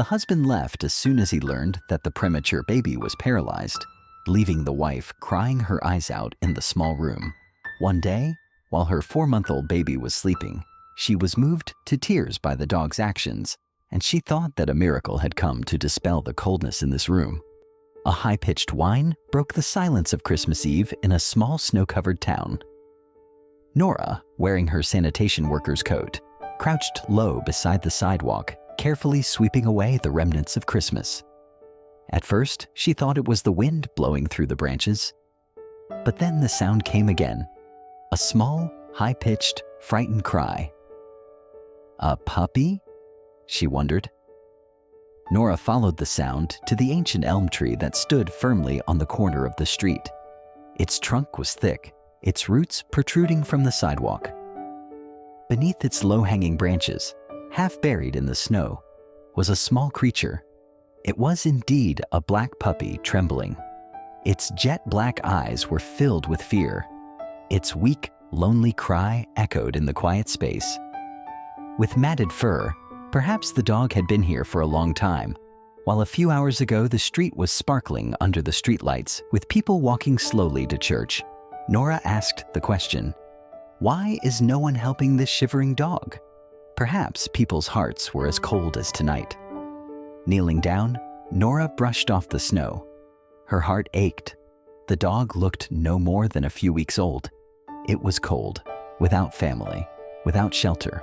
The husband left as soon as he learned that the premature baby was paralyzed, leaving the wife crying her eyes out in the small room. One day, while her 4-month-old baby was sleeping, she was moved to tears by the dog's actions, and she thought that a miracle had come to dispel the coldness in this room. A high-pitched whine broke the silence of Christmas Eve in a small snow-covered town. Nora, wearing her sanitation worker's coat, crouched low beside the sidewalk, carefully sweeping away the remnants of Christmas. At first, she thought it was the wind blowing through the branches. But then the sound came again, a small, high-pitched, frightened cry. A puppy? She wondered. Nora followed the sound to the ancient elm tree that stood firmly on the corner of the street. Its trunk was thick, its roots protruding from the sidewalk. Beneath its low-hanging branches, half buried in the snow, was a small creature. It was indeed a black puppy, Trembling. Its jet-black eyes were filled with fear. Its weak, lonely cry echoed in the quiet space. With matted fur, perhaps the dog had been here for a long time, while a few hours ago the street was sparkling under the streetlights with people walking slowly to church. Nora asked the question, why is no one helping this shivering dog? Perhaps people's hearts were as cold as tonight. Kneeling down, Nora brushed off the snow. Her heart ached. The dog looked no more than a few weeks old. It was cold, without family, without shelter.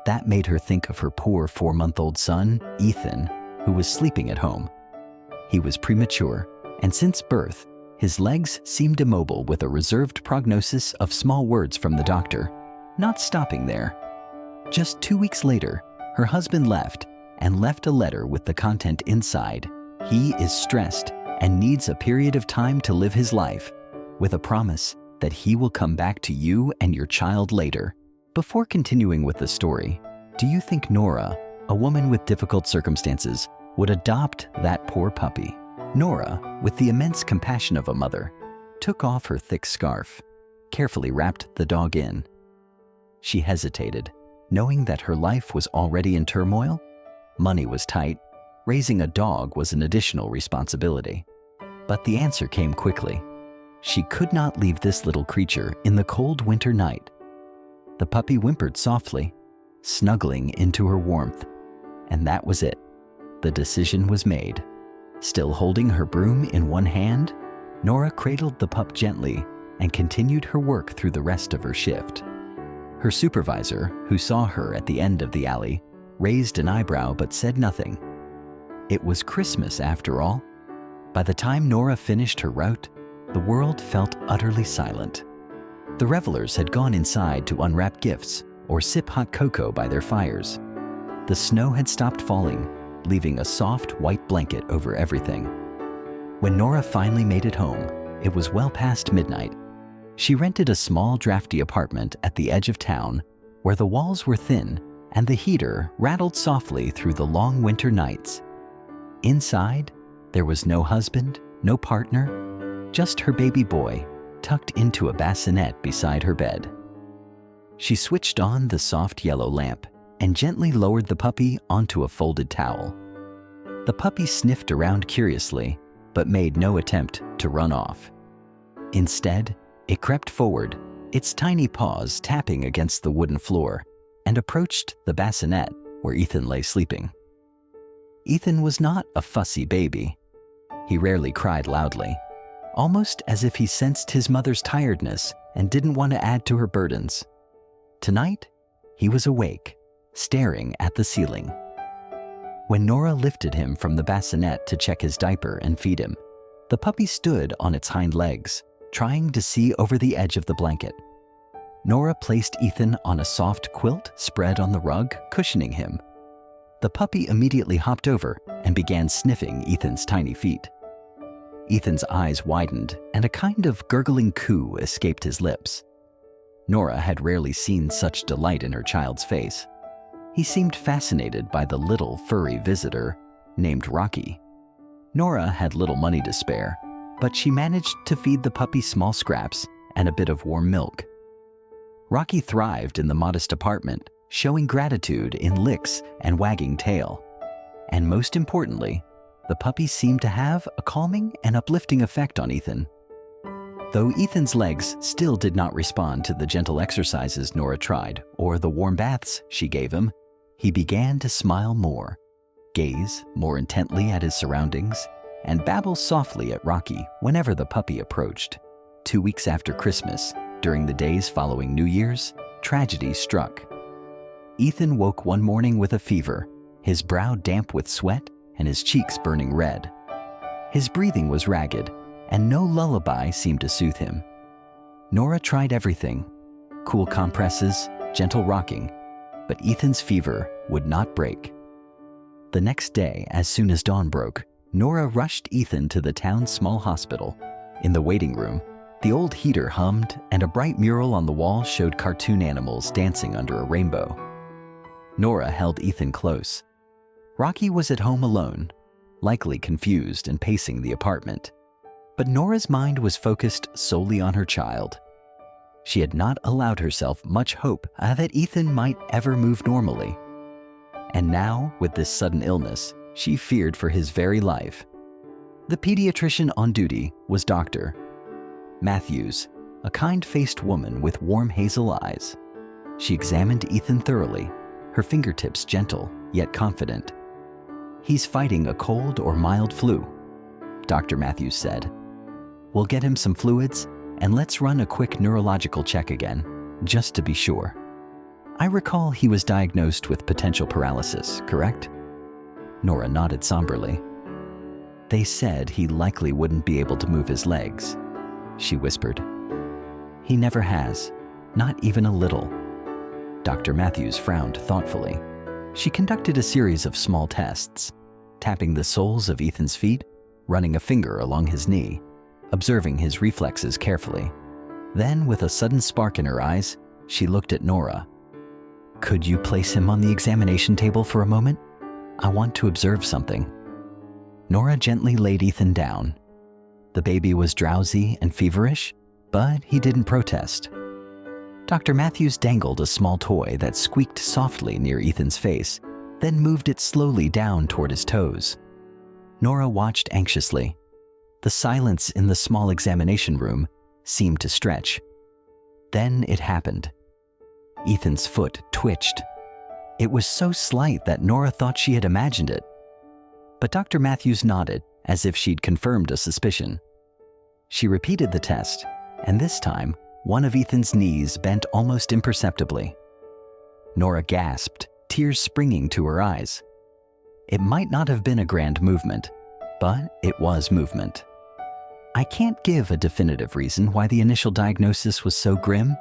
That made her think of her poor 4-month-old son, Ethan, who was sleeping at home. He was premature, and since birth, his legs seemed immobile with a reserved prognosis of small words from the doctor. Not stopping there. Just 2 weeks later, her husband left a letter with the content inside. He is stressed and needs a period of time to live his life, with a promise that he will come back to you and your child later. Before continuing with the story, do you think Nora, a woman with difficult circumstances, would adopt that poor puppy? Nora, with the immense compassion of a mother, took off her thick scarf, carefully wrapped the dog in. She hesitated, knowing that her life was already in turmoil. Money was tight. Raising a dog was an additional responsibility. But the answer came quickly. She could not leave this little creature in the cold winter night. The puppy whimpered softly, snuggling into her warmth, and that was it. The decision was made. Still holding her broom in one hand, Nora cradled the pup gently and continued her work through the rest of her shift. Her supervisor, who saw her at the end of the alley, raised an eyebrow but said nothing. It was Christmas after all. By the time Nora finished her route, the world felt utterly silent. The revelers had gone inside to unwrap gifts or sip hot cocoa by their fires. The snow had stopped falling, leaving a soft white blanket over everything. When Nora finally made it home, it was well past midnight. She rented a small, drafty apartment at the edge of town where the walls were thin and the heater rattled softly through the long winter nights. Inside, there was no husband, no partner, just her baby boy tucked into a bassinet beside her bed. She switched on the soft yellow lamp and gently lowered the puppy onto a folded towel. The puppy sniffed around curiously, but made no attempt to run off. Instead, it crept forward, its tiny paws tapping against the wooden floor, and approached the bassinet where Ethan lay sleeping. Ethan was not a fussy baby. He rarely cried loudly, almost as if he sensed his mother's tiredness and didn't want to add to her burdens. Tonight, he was awake, staring at the ceiling. When Nora lifted him from the bassinet to check his diaper and feed him, the puppy stood on its hind legs, trying to see over the edge of the blanket. Nora placed Ethan on a soft quilt spread on the rug, cushioning him. The puppy immediately hopped over and began sniffing Ethan's tiny feet. Ethan's eyes widened and a kind of gurgling coo escaped his lips. Nora had rarely seen such delight in her child's face. He seemed fascinated by the little furry visitor named Rocky. Nora had little money to spare, but she managed to feed the puppy small scraps and a bit of warm milk. Rocky thrived in the modest apartment, showing gratitude in licks and wagging tail. And most importantly, the puppy seemed to have a calming and uplifting effect on Ethan. Though Ethan's legs still did not respond to the gentle exercises Nora tried or the warm baths she gave him, he began to smile more, gaze more intently at his surroundings, and babble softly at Rocky whenever the puppy approached. 2 weeks after Christmas, during the days following New Year's, tragedy struck. Ethan woke one morning with a fever, his brow damp with sweat and his cheeks burning red. His breathing was ragged, and no lullaby seemed to soothe him. Nora tried everything: cool compresses, gentle rocking, but Ethan's fever would not break. The next day, as soon as dawn broke, Nora rushed Ethan to the town's small hospital. In the waiting room, the old heater hummed and a bright mural on the wall showed cartoon animals dancing under a rainbow. Nora held Ethan close. Rocky was at home alone, likely confused and pacing the apartment. But Nora's mind was focused solely on her child. She had not allowed herself much hope that Ethan might ever move normally. And now, with this sudden illness, she feared for his very life. The pediatrician on duty was Dr. Matthews, a kind-faced woman with warm hazel eyes. She examined Ethan thoroughly, her fingertips gentle yet confident. "He's fighting a cold or mild flu," Dr. Matthews said. "We'll get him some fluids and let's run a quick neurological check again, just to be sure. I recall he was diagnosed with potential paralysis, correct?" Nora nodded somberly. "They said he likely wouldn't be able to move his legs," she whispered. "He never has, not even a little." Dr. Matthews frowned thoughtfully. She conducted a series of small tests, tapping the soles of Ethan's feet, running a finger along his knee, observing his reflexes carefully. Then, with a sudden spark in her eyes, she looked at Nora. "Could you place him on the examination table for a moment? I want to observe something." Nora gently laid Ethan down. The baby was drowsy and feverish, but he didn't protest. Dr. Matthews dangled a small toy that squeaked softly near Ethan's face, then moved it slowly down toward his toes. Nora watched anxiously. The silence in the small examination room seemed to stretch. Then it happened. Ethan's foot twitched. It was so slight that Nora thought she had imagined it. But Dr. Matthews nodded, as if she'd confirmed a suspicion. She repeated the test, and this time, one of Ethan's knees bent almost imperceptibly. Nora gasped, tears springing to her eyes. It might not have been a grand movement, but it was movement. "I can't give a definitive reason why the initial diagnosis was so grim,"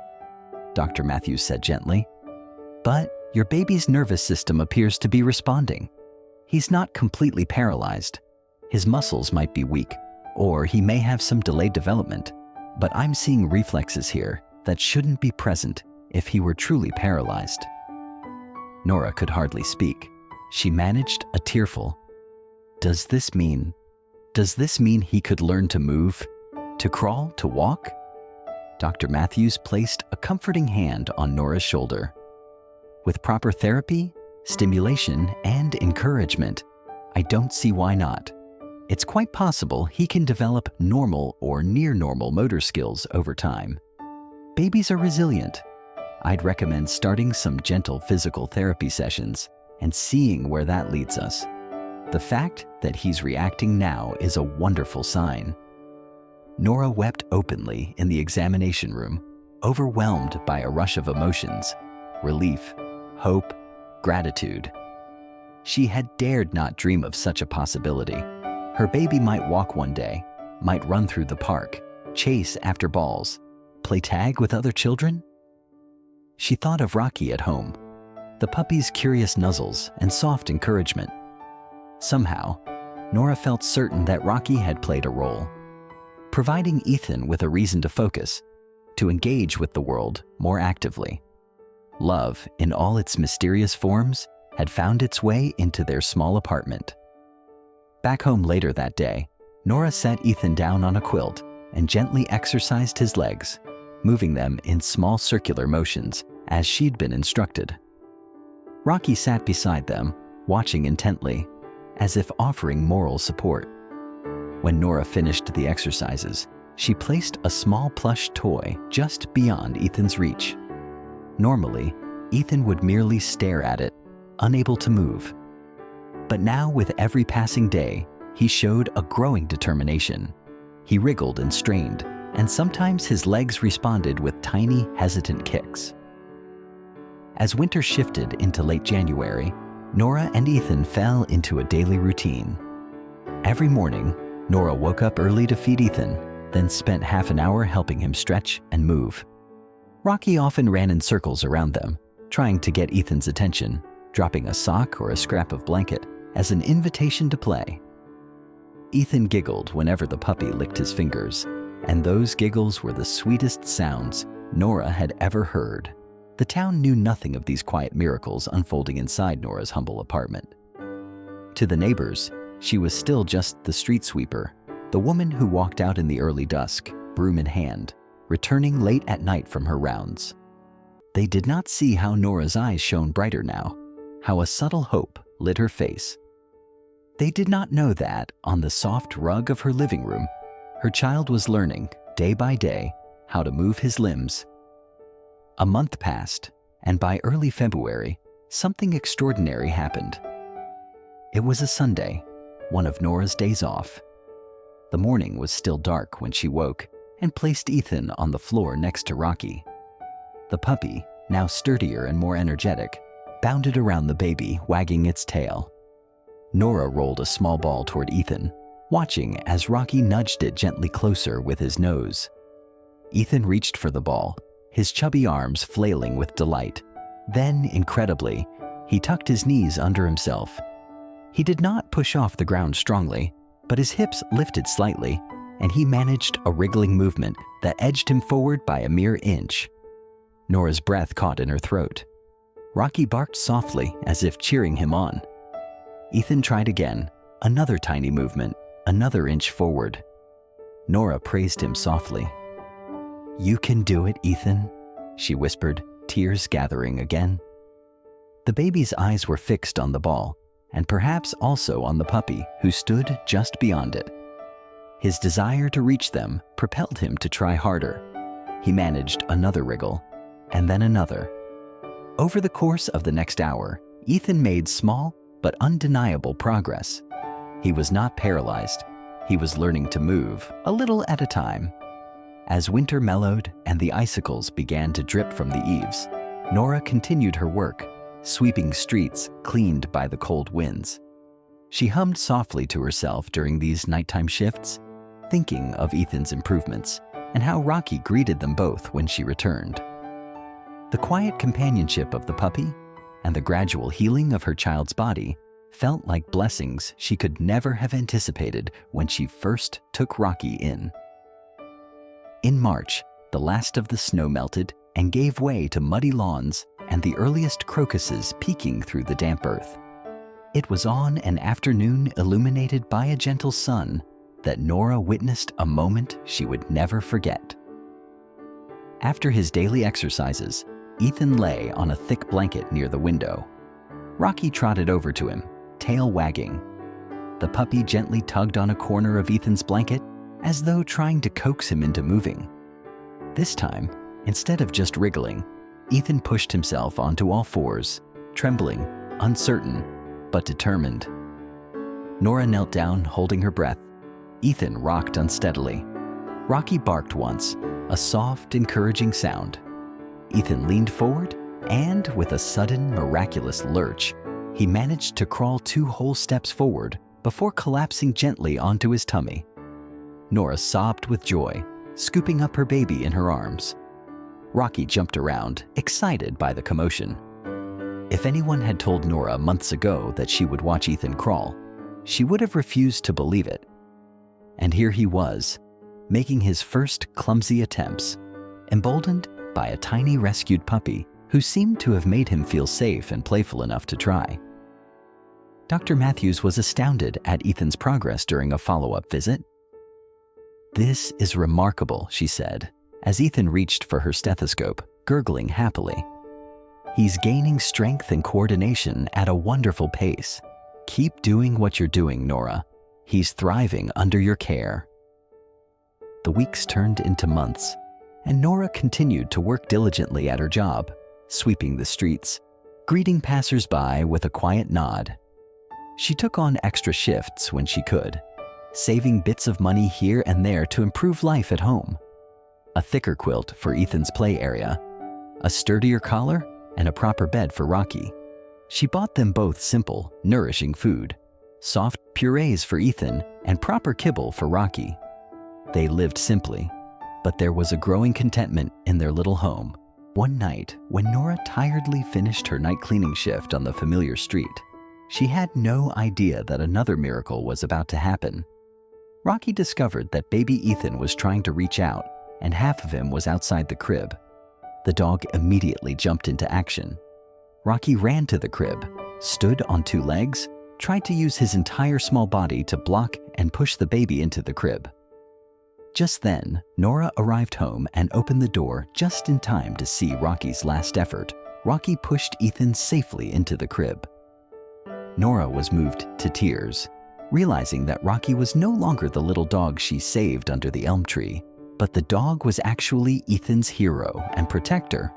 Dr. Matthews said gently, "but your baby's nervous system appears to be responding. He's not completely paralyzed. His muscles might be weak, or he may have some delayed development, but I'm seeing reflexes here that shouldn't be present if he were truly paralyzed." Nora could hardly speak. She managed a tearful, Does this mean he could learn to move, to crawl, to walk?" Dr. Matthews placed a comforting hand on Nora's shoulder. "With proper therapy, stimulation, and encouragement, I don't see why not. It's quite possible he can develop normal or near normal motor skills over time. Babies are resilient. I'd recommend starting some gentle physical therapy sessions and seeing where that leads us. The fact that he's reacting now is a wonderful sign." Nora wept openly in the examination room, overwhelmed by a rush of emotions: relief, hope, gratitude. She had dared not dream of such a possibility. Her baby might walk one day, might run through the park, chase after balls, play tag with other children. She thought of Rocky at home, the puppy's curious nuzzles and soft encouragement. Somehow, Nora felt certain that Rocky had played a role, providing Ethan with a reason to focus, to engage with the world more actively. Love, in all its mysterious forms, had found its way into their small apartment. Back home later that day, Nora sat Ethan down on a quilt and gently exercised his legs, moving them in small circular motions as she'd been instructed. Rocky sat beside them, watching intently, as if offering moral support. When Nora finished the exercises, she placed a small plush toy just beyond Ethan's reach. Normally, Ethan would merely stare at it, unable to move. But now, with every passing day, he showed a growing determination. He wriggled and strained, and sometimes his legs responded with tiny, hesitant kicks. As winter shifted into late January, Nora and Ethan fell into a daily routine. Every morning, Nora woke up early to feed Ethan, then spent half an hour helping him stretch and move. Rocky often ran in circles around them, trying to get Ethan's attention, dropping a sock or a scrap of blanket as an invitation to play. Ethan giggled whenever the puppy licked his fingers, and those giggles were the sweetest sounds Nora had ever heard. The town knew nothing of these quiet miracles unfolding inside Nora's humble apartment. To the neighbors, she was still just the street sweeper, the woman who walked out in the early dusk, broom in hand, returning late at night from her rounds. They did not see how Nora's eyes shone brighter now, how a subtle hope lit her face. They did not know that, on the soft rug of her living room, her child was learning, day by day, how to move his limbs. A month passed, and by early February, something extraordinary happened. It was a Sunday, one of Nora's days off. The morning was still dark when she woke and placed Ethan on the floor next to Rocky. The puppy, now sturdier and more energetic, bounded around the baby, wagging its tail. Nora rolled a small ball toward Ethan, watching as Rocky nudged it gently closer with his nose. Ethan reached for the ball, his chubby arms flailing with delight. Then, incredibly, he tucked his knees under himself. He did not push off the ground strongly, but his hips lifted slightly, and he managed a wriggling movement that edged him forward by a mere inch. Nora's breath caught in her throat. Rocky barked softly as if cheering him on. Ethan tried again, another tiny movement, another inch forward. Nora praised him softly. "You can do it, Ethan," she whispered, tears gathering again. The baby's eyes were fixed on the ball, and perhaps also on the puppy who stood just beyond it. His desire to reach them propelled him to try harder. He managed another wriggle, and then another. Over the course of the next hour, Ethan made small but undeniable progress. He was not paralyzed. He was learning to move, a little at a time. As winter mellowed and the icicles began to drip from the eaves, Nora continued her work, sweeping streets cleaned by the cold winds. She hummed softly to herself during these nighttime shifts, thinking of Ethan's improvements and how Rocky greeted them both when she returned. The quiet companionship of the puppy and the gradual healing of her child's body felt like blessings she could never have anticipated when she first took Rocky in. In March, the last of the snow melted and gave way to muddy lawns and the earliest crocuses peeking through the damp earth. It was on an afternoon illuminated by a gentle sun that Nora witnessed a moment she would never forget. After his daily exercises, Ethan lay on a thick blanket near the window. Rocky trotted over to him, tail wagging. The puppy gently tugged on a corner of Ethan's blanket, as though trying to coax him into moving. This time, instead of just wriggling, Ethan pushed himself onto all fours, trembling, uncertain, but determined. Nora knelt down, holding her breath. Ethan rocked unsteadily. Rocky barked once, a soft, encouraging sound. Ethan leaned forward, and with a sudden, miraculous lurch, he managed to crawl 2 whole steps forward before collapsing gently onto his tummy. Nora sobbed with joy, scooping up her baby in her arms. Rocky jumped around, excited by the commotion. If anyone had told Nora months ago that she would watch Ethan crawl, she would have refused to believe it. And here he was, making his first clumsy attempts, emboldened by a tiny rescued puppy who seemed to have made him feel safe and playful enough to try. Dr. Matthews was astounded at Ethan's progress during a follow-up visit. "This is remarkable," she said, as Ethan reached for her stethoscope, gurgling happily. "He's gaining strength and coordination at a wonderful pace. Keep doing what you're doing, Nora. He's thriving under your care." The weeks turned into months, and Nora continued to work diligently at her job, sweeping the streets, greeting passers-by with a quiet nod. She took on extra shifts when she could, saving bits of money here and there to improve life at home. A thicker quilt for Ethan's play area, a sturdier collar, and a proper bed for Rocky. She bought them both simple, nourishing food, soft purees for Ethan and proper kibble for Rocky. They lived simply, but there was a growing contentment in their little home. One night, when Nora tiredly finished her night cleaning shift on the familiar street, she had no idea that another miracle was about to happen. Rocky discovered that baby Ethan was trying to reach out, and half of him was outside the crib. The dog immediately jumped into action. Rocky ran to the crib, stood on two legs, tried to use his entire small body to block and push the baby into the crib. Just then, Nora arrived home and opened the door just in time to see Rocky's last effort. Rocky pushed Ethan safely into the crib. Nora was moved to tears, realizing that Rocky was no longer the little dog she saved under the elm tree, but the dog was actually Ethan's hero and protector.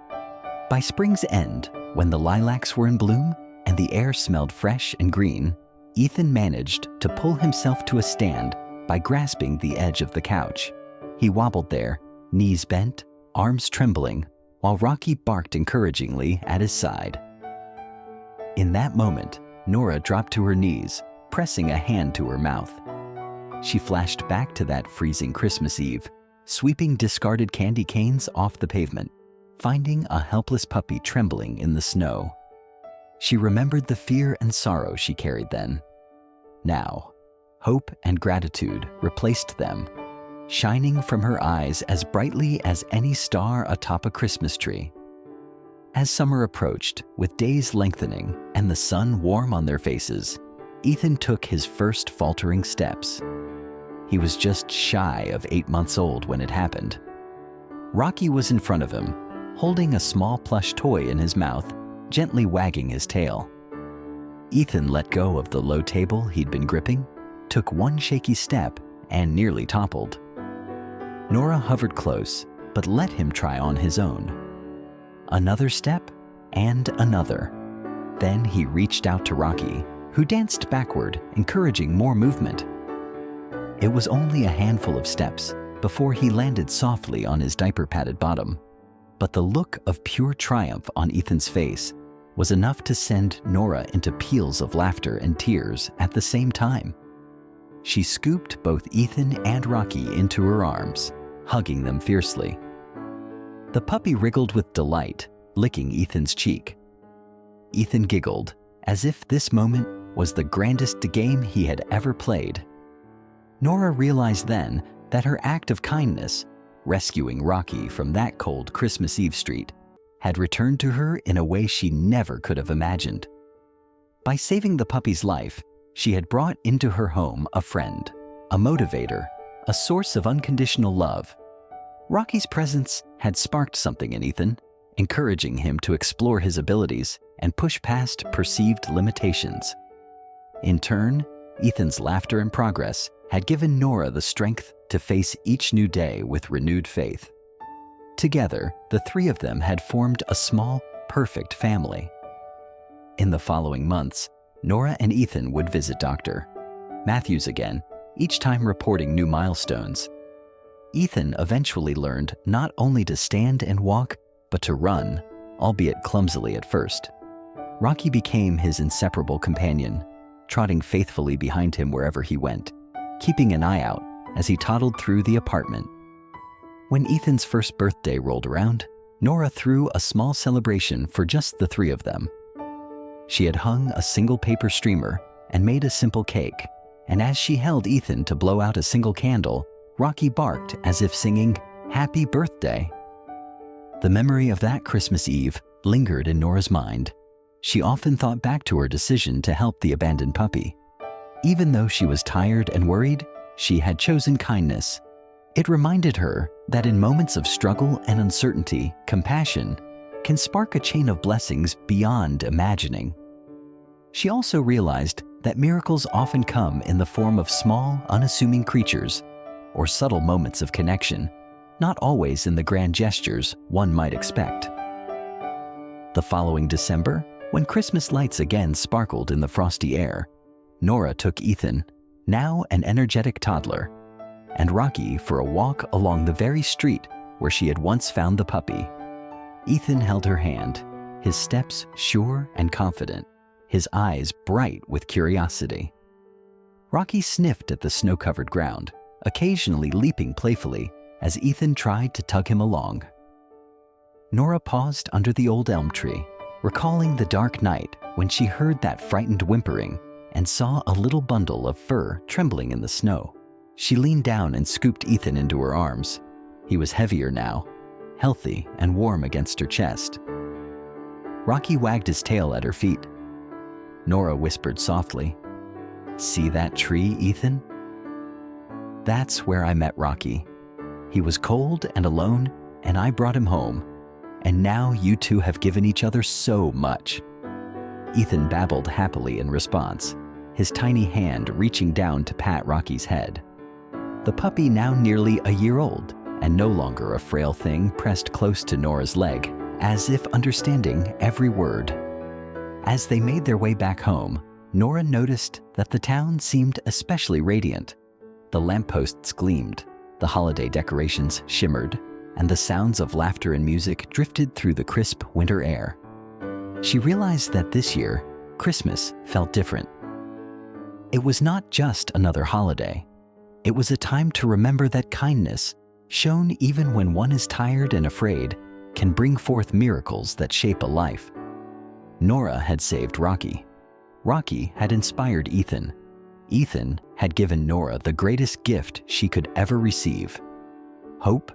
By spring's end, when the lilacs were in bloom and the air smelled fresh and green, Ethan managed to pull himself to a stand by grasping the edge of the couch. He wobbled there, knees bent, arms trembling, while Rocky barked encouragingly at his side. In that moment, Nora dropped to her knees, pressing a hand to her mouth. She flashed back to that freezing Christmas Eve, sweeping discarded candy canes off the pavement, finding a helpless puppy trembling in the snow. She remembered the fear and sorrow she carried then. Now, hope and gratitude replaced them, shining from her eyes as brightly as any star atop a Christmas tree. As summer approached, with days lengthening and the sun warm on their faces, Ethan took his first faltering steps. He was just shy of 8 months old when it happened. Rocky was in front of him, holding a small plush toy in his mouth, gently wagging his tail. Ethan let go of the low table he'd been gripping, took one shaky step, and nearly toppled. Nora hovered close, but let him try on his own. Another step, and another. Then he reached out to Rocky, who danced backward, encouraging more movement. It was only a handful of steps before he landed softly on his diaper-padded bottom, but the look of pure triumph on Ethan's face was enough to send Nora into peals of laughter and tears at the same time. She scooped both Ethan and Rocky into her arms, hugging them fiercely. The puppy wriggled with delight, licking Ethan's cheek. Ethan giggled, as if this moment was the grandest game he had ever played. Nora realized then that her act of kindness, rescuing Rocky from that cold Christmas Eve street, had returned to her in a way she never could have imagined. By saving the puppy's life, she had brought into her home a friend, a motivator, a source of unconditional love. Rocky's presence had sparked something in Ethan, encouraging him to explore his abilities and push past perceived limitations. In turn, Ethan's laughter and progress had given Nora the strength to face each new day with renewed faith. Together, the three of them had formed a small, perfect family. In the following months, Nora and Ethan would visit Dr. Matthews again, each time reporting new milestones. Ethan eventually learned not only to stand and walk, but to run, albeit clumsily at first. Rocky became his inseparable companion, trotting faithfully behind him wherever he went, keeping an eye out as he toddled through the apartment. When Ethan's first birthday rolled around, Nora threw a small celebration for just the three of them. She had hung a single paper streamer and made a simple cake, and as she held Ethan to blow out a single candle, Rocky barked as if singing, "Happy Birthday." The memory of that Christmas Eve lingered in Nora's mind. She often thought back to her decision to help the abandoned puppy. Even though she was tired and worried, she had chosen kindness. It reminded her that in moments of struggle and uncertainty, compassion can spark a chain of blessings beyond imagining. She also realized that miracles often come in the form of small, unassuming creatures or subtle moments of connection, not always in the grand gestures one might expect. The following December, when Christmas lights again sparkled in the frosty air, Nora took Ethan, now an energetic toddler, and Rocky for a walk along the very street where she had once found the puppy. Ethan held her hand, his steps sure and confident, his eyes bright with curiosity. Rocky sniffed at the snow-covered ground, occasionally leaping playfully as Ethan tried to tug him along. Nora paused under the old elm tree, recalling the dark night when she heard that frightened whimpering and saw a little bundle of fur trembling in the snow. She leaned down and scooped Ethan into her arms. He was heavier now, healthy and warm against her chest. Rocky wagged his tail at her feet. Nora whispered softly, "See that tree, Ethan? That's where I met Rocky. He was cold and alone, and I brought him home. And now you two have given each other so much." Ethan babbled happily in response, his tiny hand reaching down to pat Rocky's head. The puppy, now nearly a year old and no longer a frail thing, pressed close to Nora's leg, as if understanding every word. As they made their way back home, Nora noticed that the town seemed especially radiant. The lampposts gleamed, the holiday decorations shimmered, and the sounds of laughter and music drifted through the crisp winter air. She realized that this year, Christmas felt different. It was not just another holiday. It was a time to remember that kindness, shown even when one is tired and afraid, can bring forth miracles that shape a life. Nora had saved Rocky. Rocky had inspired Ethan. Ethan had given Nora the greatest gift she could ever receive: hope,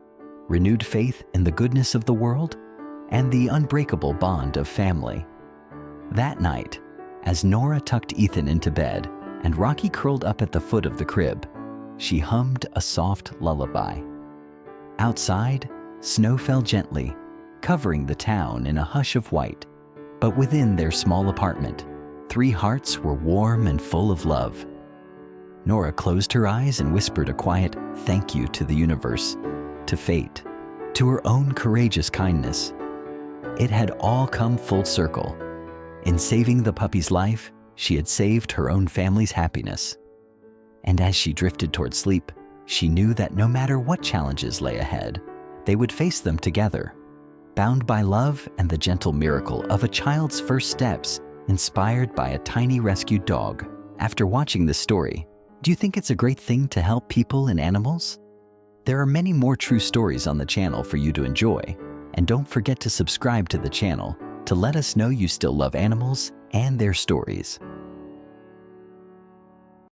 renewed faith in the goodness of the world, and the unbreakable bond of family. That night, as Nora tucked Ethan into bed and Rocky curled up at the foot of the crib, she hummed a soft lullaby. Outside, snow fell gently, covering the town in a hush of white. But within their small apartment, 3 hearts were warm and full of love. Nora closed her eyes and whispered a quiet thank you to the universe, to fate, to her own courageous kindness. It had all come full circle. In saving the puppy's life, she had saved her own family's happiness. And as she drifted toward sleep, she knew that no matter what challenges lay ahead, they would face them together, bound by love and the gentle miracle of a child's first steps, inspired by a tiny rescued dog. After watching this story, do you think it's a great thing to help people and animals? There are many more true stories on the channel for you to enjoy, and don't forget to subscribe to the channel to let us know you still love animals and their stories.